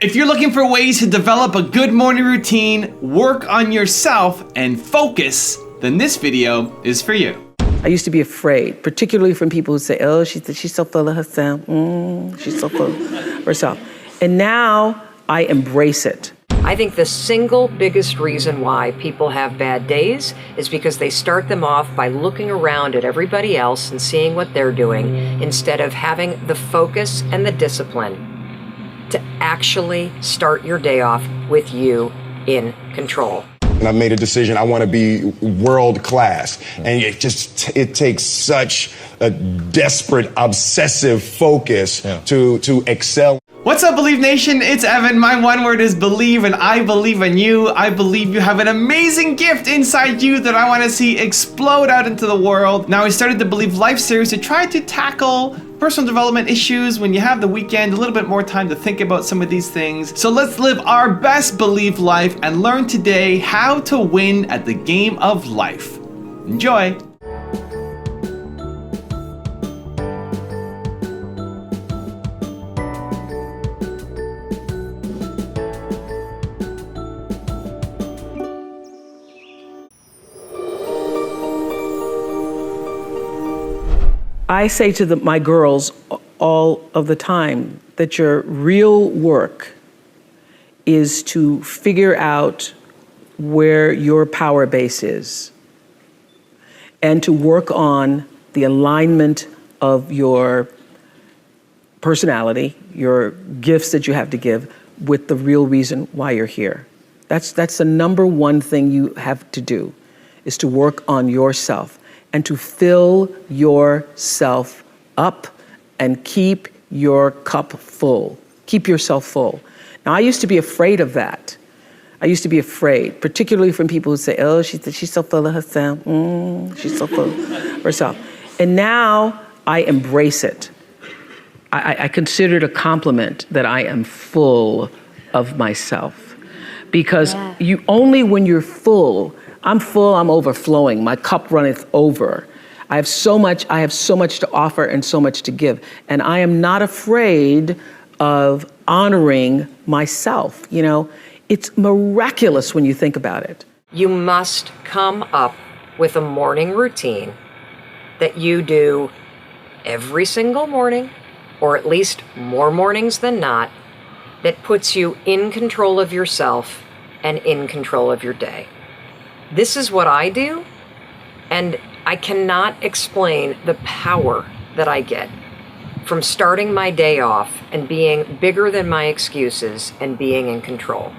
If you're looking for ways to develop a good morning routine, work on yourself, and focus, then this video is for you. I used to be afraid, particularly from people who say, oh, she's so full of herself. She's so full of herself. And now I embrace it. I think the single biggest reason why people have bad days is because they start them off by looking around at everybody else and seeing what they're doing instead of having the focus and the discipline to actually start your day off with you in control. And I've made a decision, I want to be world class. And it takes such a desperate, obsessive focus to excel. What's up, Believe Nation? It's Evan. My one word is believe, and I believe in you. I believe you have an amazing gift inside you that I want to see explode out into the world. Now, we started the Believe Life series to try to tackle personal development issues when you have the weekend, a little bit more time to think about some of these things. So let's live our best Believe life and learn today how to win at the game of life. Enjoy. I say to my girls all of the time that your real work is to figure out where your power base is and to work on the alignment of your personality, your gifts that you have to give, with the real reason why you're here. That's the number one thing you have to do, is to work on yourself and to fill yourself up and keep your cup full. Keep yourself full. Now, I used to be afraid of that. I used to be afraid, particularly from people who say, oh, she's so full of herself. She's so full of herself. And now I embrace it. I consider it a compliment that I am full of myself. Because you only when you're full, I'm full, I'm overflowing, my cup runneth over. I have so much to offer and so much to give. And I am not afraid of honoring myself. You know, it's miraculous when you think about it. You must come up with a morning routine that you do every single morning, or at least more mornings than not, that puts you in control of yourself and in control of your day. This is what I do, and I cannot explain the power that I get from starting my day off and being bigger than my excuses and being in control.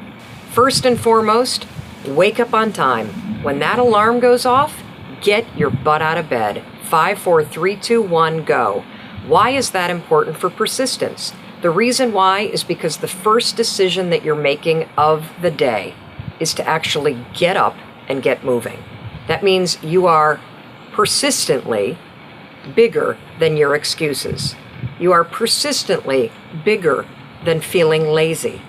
First and foremost, wake up on time. When that alarm goes off, get your butt out of bed. 5, 4, 3, 2, 1, go. Why is that important for persistence? The reason why is because the first decision that you're making of the day is to actually get up and get moving. That means you are persistently bigger than your excuses. You are persistently bigger than feeling lazy.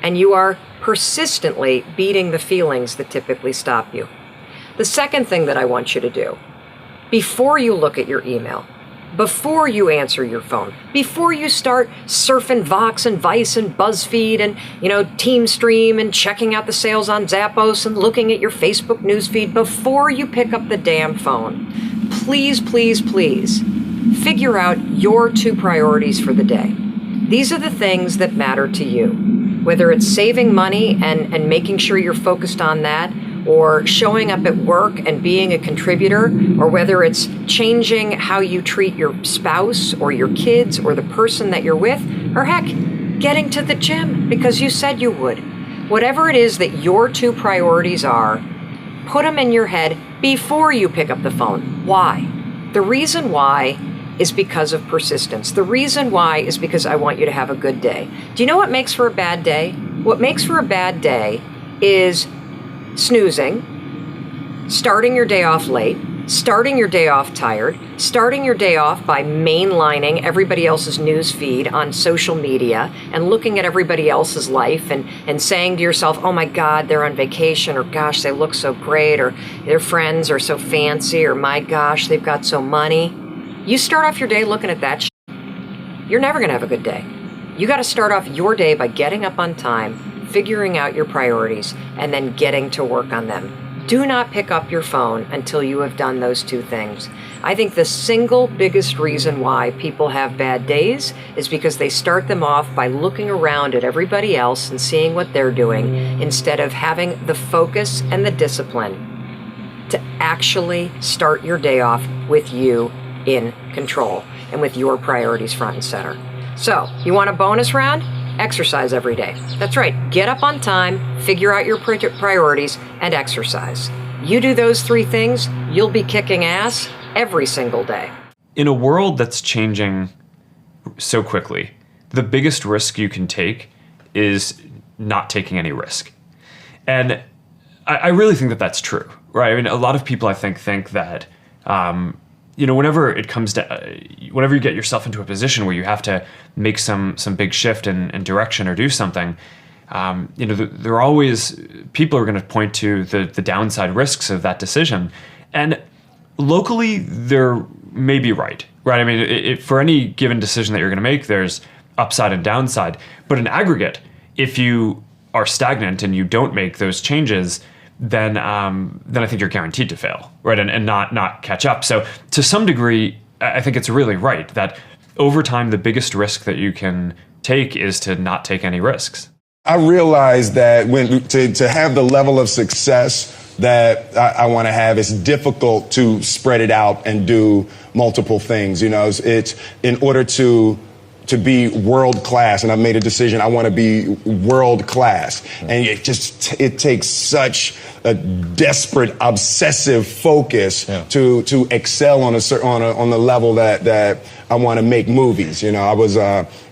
And you are persistently beating the feelings that typically stop you. The second thing that I want you to do, before you look at your email, before you answer your phone, before you start surfing Vox and Vice and BuzzFeed and, TeamStream and checking out the sales on Zappos and looking at your Facebook newsfeed, before you pick up the damn phone, please, please, please figure out your 2 priorities for the day. These are the things that matter to you, whether it's saving money and making sure you're focused on that, or showing up at work and being a contributor, or whether it's changing how you treat your spouse or your kids or the person that you're with, or heck, getting to the gym because you said you would. Whatever it is that your 2 priorities are, put them in your head before you pick up the phone. Why? The reason why is because of persistence. The reason why is because I want you to have a good day. Do you know what makes for a bad day? What makes for a bad day is snoozing, starting your day off late, starting your day off tired, starting your day off by mainlining everybody else's news feed on social media and looking at everybody else's life and saying to yourself, oh my God, they're on vacation, or gosh, they look so great, or their friends are so fancy, or my gosh, they've got so money. You start off your day looking at that shit, you're never going to have a good day. You got to start off your day by getting up on time, figuring out your priorities, and then getting to work on them. Do not pick up your phone until you have done those two things. I think the single biggest reason why people have bad days is because they start them off by looking around at everybody else and seeing what they're doing instead of having the focus and the discipline to actually start your day off with you in control and with your priorities front and center. So, you want a bonus round? Exercise every day. That's right. Get up on time, figure out your priorities, and exercise. You do those three things, you'll be kicking ass every single day. In a world that's changing so quickly, the biggest risk you can take is not taking any risk. And I really think that that's true, right? I mean, a lot of people, I think that, whenever it comes to, whenever you get yourself into a position where you have to make some big shift in direction or do something, there are always, people are going to point to the downside risks of that decision. And locally, they're maybe right? I mean, for any given decision that you're going to make, there's upside and downside. But in aggregate, if you are stagnant and you don't make those changes, then I think you're guaranteed to fail, right? And not catch up. So to some degree, I think it's really right that over time, the biggest risk that you can take is to not take any risks. I realized that to have the level of success that I want to have, it's difficult to spread it out and do multiple things. It's in order to be world class, and I've made a decision, I want to be world class. And it takes such a desperate, obsessive focus to excel on the level that I want to make movies. I was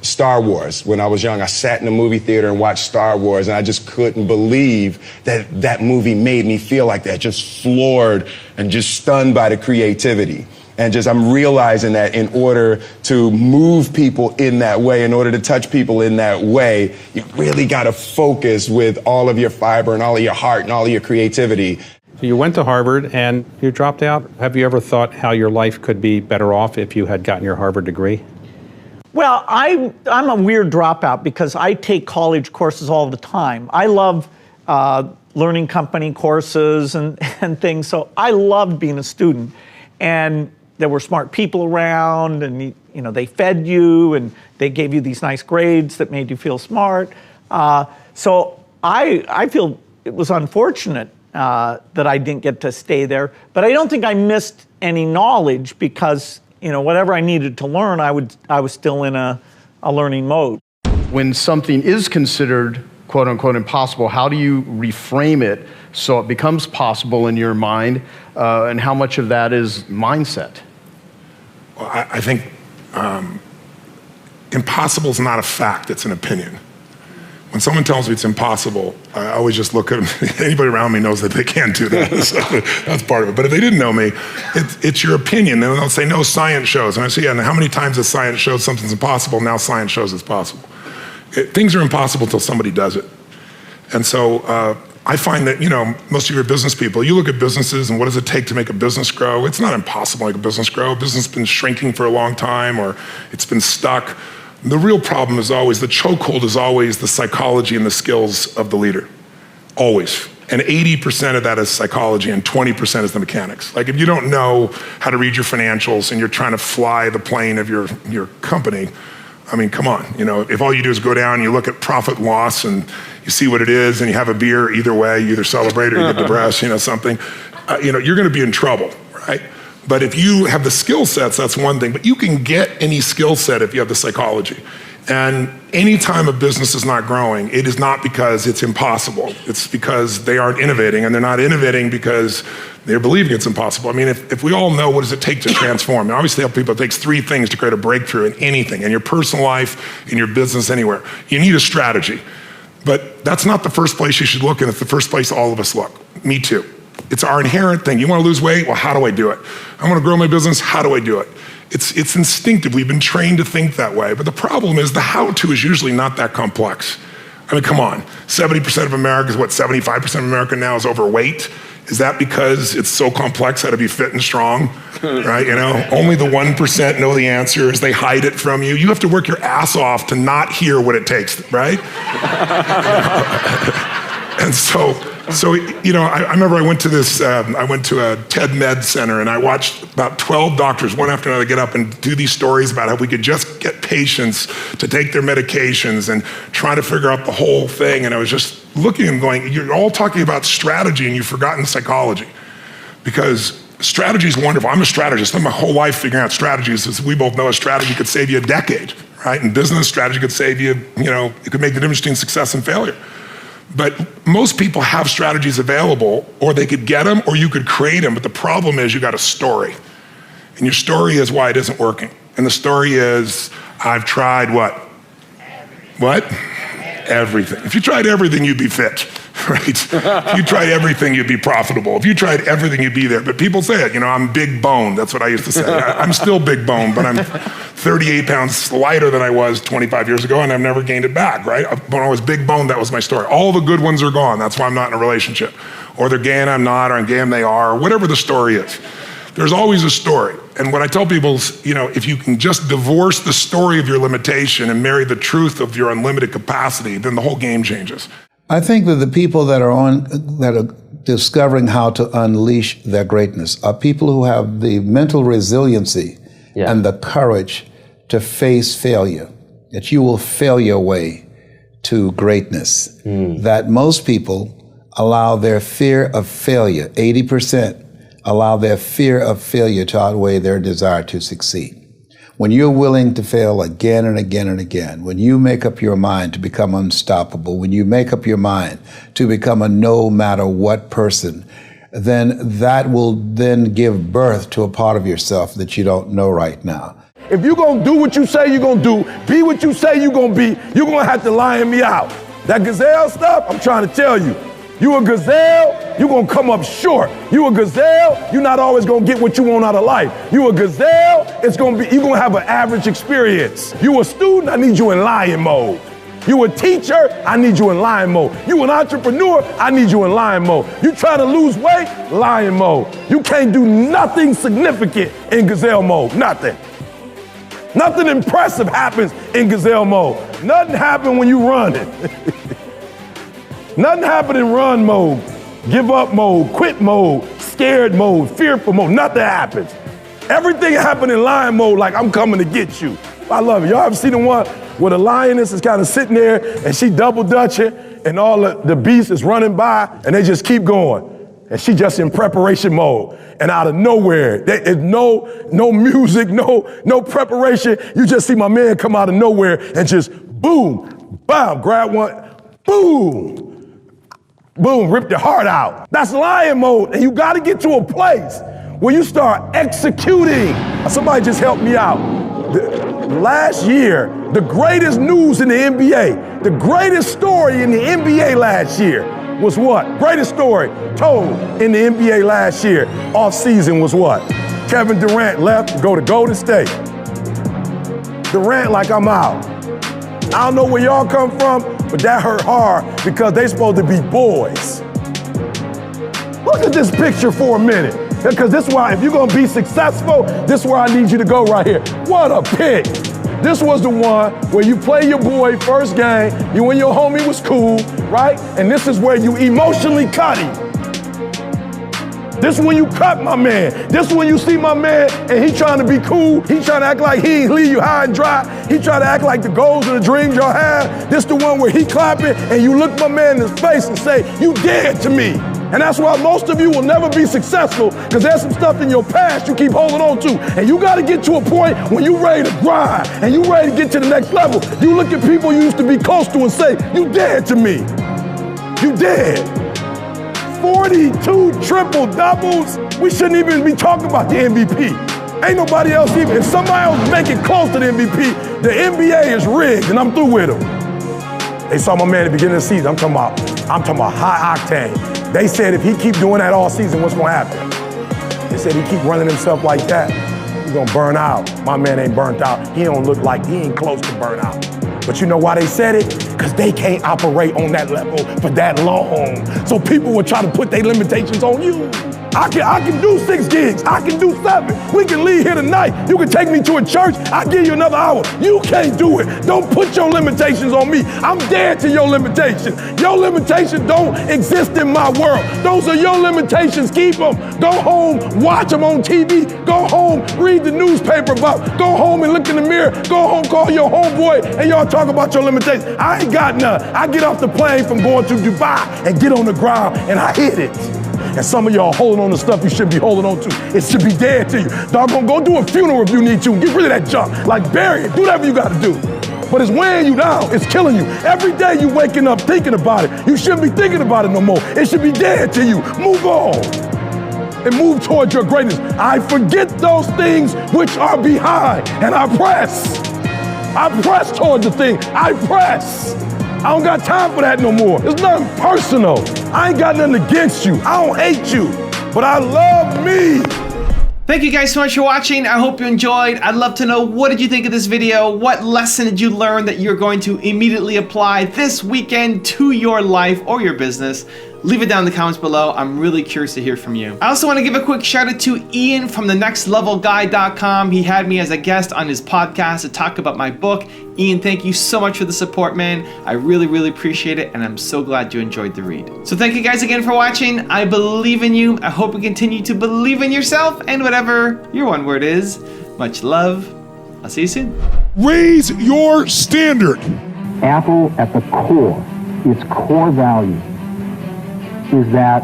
Star Wars when I was young. I sat in a movie theater and watched Star Wars, and I just couldn't believe that movie made me feel like that, just floored and just stunned by the creativity. And I'm realizing that in order to move people in that way, in order to touch people in that way, you really got to focus with all of your fiber and all of your heart and all of your creativity. So you went to Harvard and you dropped out. Have you ever thought how your life could be better off if you had gotten your Harvard degree? Well, I'm a weird dropout because I take college courses all the time. I love learning company courses and things, so I loved being a student. And there were smart people around, and they fed you, and they gave you these nice grades that made you feel smart. So I feel it was unfortunate that I didn't get to stay there, but I don't think I missed any knowledge because whatever I needed to learn, I was still in a learning mode. When something is considered quote unquote impossible, how do you reframe it so it becomes possible in your mind, and how much of that is mindset? Well, I think impossible is not a fact, it's an opinion. When someone tells me it's impossible, I always just look at them. Anybody around me knows that they can't do that. So that's part of it. But if they didn't know me, it's your opinion. And they'll say, no, science shows. And I say, yeah, and how many times has science showed something's impossible? Now science shows it's possible. Things are impossible until somebody does it. And so I find that, most of your business people, you look at businesses and what does it take to make a business grow? It's not impossible to make a business grow. A business has been shrinking for a long time, or it's been stuck. The real problem is always, the chokehold is always the psychology and the skills of the leader. Always. And 80% of that is psychology and 20% is the mechanics. Like if you don't know how to read your financials and you're trying to fly the plane of your company, I mean, come on. If all you do is go down and you look at profit and loss and you see what it is and you have a beer, either way, you either celebrate or you get depressed, something, you're going to be in trouble, right? But if you have the skill sets, that's one thing. But you can get any skill set if you have the psychology. And anytime a business is not growing, it is not because it's impossible. It's because they aren't innovating, and they're not innovating because they're believing it's impossible. I mean, if we all know what does it take to transform, I always tell people it takes 3 things to create a breakthrough in anything, in your personal life, in your business, anywhere. You need a strategy. But that's not the first place you should look, and it's the first place all of us look. Me too. It's our inherent thing. You want to lose weight? Well, how do I do it? I want to grow my business? How do I do it? It's instinctive. We've been trained to think that way. But the problem is the how-to is usually not that complex. I mean, come on. 70% of America is 75% of America now is overweight. Is that because it's so complex how to be fit and strong, right? You know, only the 1% know the answers. They hide it from you. You have to work your ass off to not hear what it takes, right? And so, you know, I remember I went to a TED Med Center, and I watched about 12 doctors, one after another, get up and do these stories about how we could just get patients to take their medications and try to figure out the whole thing. And I was just looking and going, you're all talking about strategy and you've forgotten psychology. Because strategy is wonderful. I'm a strategist. I spent my whole life figuring out strategies. As we both know, a strategy could save you a decade, right? In business, strategy could save you, you know, it could make the difference between success and failure. But most people have strategies available, or they could get them, or you could create them. But the problem is you got a story. And your story is why it isn't working. And the story is, I've tried what? What? Everything. If you tried everything, you'd be fit, right? If you tried everything, you'd be profitable. If you tried everything, you'd be there. But people say it, you know, I'm big boned. That's what I used to say. I'm still big boned, but I'm 38 pounds lighter than I was 25 years ago, and I've never gained it back, right? When I was big boned, that was my story. All the good ones are gone. That's why I'm not in a relationship. Or they're gay and I'm not, or I'm gay and they are, or whatever the story is. There's always a story. And what I tell people is, you know, if you can just divorce the story of your limitation and marry the truth of your unlimited capacity, then the whole game changes. I think that the people that are discovering how to unleash their greatness are people who have the mental resiliency and the courage to face failure, that you will fail your way to greatness. That most people allow their fear of failure, 80%, allow their fear of failure to outweigh their desire to succeed. When you're willing to fail again and again and again, when you make up your mind to become unstoppable, when you make up your mind to become a no matter what person, then that will then give birth to a part of yourself that you don't know right now. If you're gonna do what you say you're gonna do, be what you say you're gonna be, you're gonna have to lion me out. That gazelle stuff, I'm trying to tell you. You a gazelle, you're gonna come up short. You a gazelle, you're not always gonna get what you want out of life. You a gazelle, you're gonna have an average experience. You a student, I need you in lion mode. You a teacher, I need you in lion mode. You an entrepreneur, I need you in lion mode. You trying to lose weight, lion mode. You can't do nothing significant in gazelle mode, nothing. Nothing impressive happens in gazelle mode. Nothing happens when you running. Nothing happens in run mode, give up mode, quit mode, scared mode, fearful mode. Nothing happens. Everything happens in lion mode like I'm coming to get you. I love it. Y'all ever seen the one where the lioness is kind of sitting there and she double dutching and all the beasts is running by and they just keep going. And she just in preparation mode. And out of nowhere, there's no music, no preparation. You just see my man come out of nowhere and just boom, bam, grab one, boom. Boom, rip your heart out. That's lion mode, and you gotta get to a place where you start executing. Somebody just helped me out. Last year, the greatest news in the NBA, the greatest story in the NBA last year was what? Greatest story told in the NBA last year, off season was what? Kevin Durant left to go to Golden State. Durant like, I'm out. I don't know where y'all come from, but that hurt hard because they supposed to be boys. Look at this picture for a minute. Because this is why, if you're gonna be successful, this is where I need you to go right here. What a pick. This was the one where you play your boy first game, you and your homie was cool, right? And this is where you emotionally cut him. This is when you cut my man. This is when you see my man and he trying to be cool. He trying to act like he ain't leave you high and dry. He trying to act like the goals and the dreams y'all have. This the one where he clapping and you look my man in his face and say, you dead to me. And that's why most of you will never be successful because there's some stuff in your past you keep holding on to. And you got to get to a point when you ready to grind and you ready to get to the next level. You look at people you used to be close to and say, you dead to me. You dead. 42 triple doubles. We shouldn't even be talking about the MVP. Ain't nobody else even. If somebody else make it close to the MVP, the NBA is rigged and I'm through with them. They saw my man at the beginning of the season. I'm talking about high octane. They said if he keep doing that all season, what's gonna happen? They said he keep running himself like that, he's gonna burn out. My man ain't burnt out. He ain't close to burn out. But you know why they said it? Because they can't operate on that level for that long. So people will try to put their limitations on you. I can do 6 gigs. I can do 7. We can leave here tonight. You can take me to a church. I'll give you another hour. You can't do it. Don't put your limitations on me. I'm dead to your limitations. Your limitations don't exist in my world. Those are your limitations. Keep them. Go home, watch them on TV. Go home, read the newspaper about. Go home and look in the mirror. Go home, call your homeboy, and y'all talk about your limitations. I ain't got none. I get off the plane from going to Dubai and get on the ground and I hit it. And some of y'all holding on to stuff you shouldn't be holding on to. It should be dead to you. Doggone, go do a funeral if you need to. Get rid of that junk. Like, bury it. Do whatever you got to do. But it's weighing you down. It's killing you. Every day you waking up thinking about it. You shouldn't be thinking about it no more. It should be dead to you. Move on. And move towards your greatness. I forget those things which are behind. And I press. I press toward the thing. I press. I don't got time for that no more. It's nothing personal. I ain't got nothing against you. I don't hate you, but I love me. Thank you guys so much for watching. I hope you enjoyed. I'd love to know, what did you think of this video? What lesson did you learn that you're going to immediately apply this weekend to your life or your business? Leave it down in the comments below. I'm really curious to hear from you. I also want to give a quick shout out to Ian from thenextlevelguy.com. He had me as a guest on his podcast to talk about my book. Ian, thank you so much for the support, man. I really, really appreciate it, and I'm so glad you enjoyed the read. So thank you guys again for watching. I believe in you. I hope you continue to believe in yourself and whatever your one word is. Much love. I'll see you soon. Raise your standard. Apple at the core, its core value is that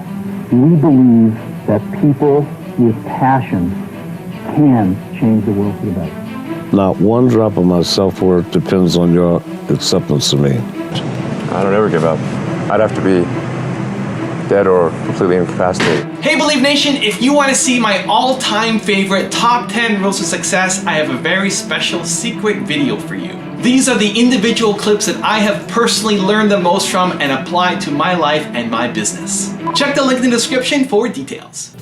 we believe that people with passion can change the world for the better. Not one drop of my self-worth depends on your acceptance of me. I don't ever give up. I'd have to be dead or completely incapacitated. Hey Believe Nation, if you want to see my all-time favorite top 10 rules of success, I have a very special secret video for you. These are the individual clips that I have personally learned the most from and applied to my life and my business. Check the link in the description for details.